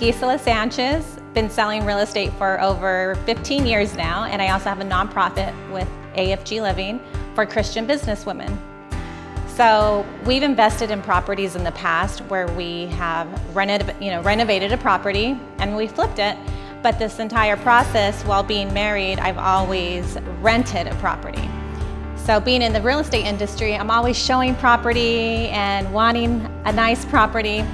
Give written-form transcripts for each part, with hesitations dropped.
Pete Sanchez, been selling real estate for over 15 years now, and I also have a nonprofit with AFG Living for Christian businesswomen. So we've invested in properties in the past where we have renovated a property and we flipped it. But this entire process, while being married, I've always rented a property. So being in the real estate industry, I'm always showing property and wanting a nice property,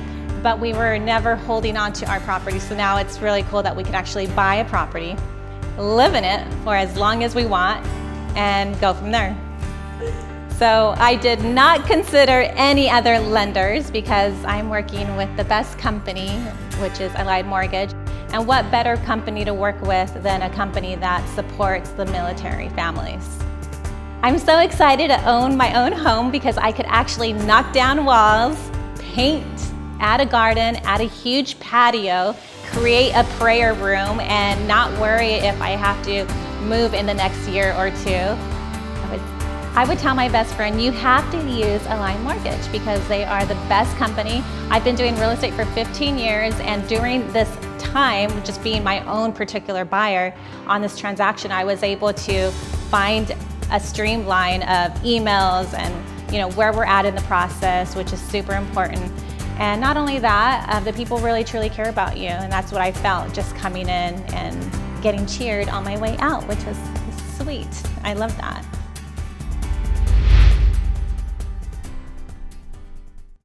but we were never holding on to our property. So now it's really cool that we could actually buy a property, live in it for as long as we want, and go from there. So I did not consider any other lenders because I'm working with the best company, which is Allied Mortgage. And what better company to work with than a company that supports the military families? I'm so excited to own my own home because I could actually knock down walls, paint, add a garden, add a huge patio, create a prayer room, and not worry if I have to move in the next year or two. I would tell my best friend, you have to use Allied Mortgage because they are the best company. I've been doing real estate for 15 years, and during this time, just being my own particular buyer on this transaction, I was able to find a streamline of emails and where we're at in the process, which is super important. And not only that, the people really truly care about you, and that's what I felt just coming in and getting cheered on my way out, which was sweet. I love that.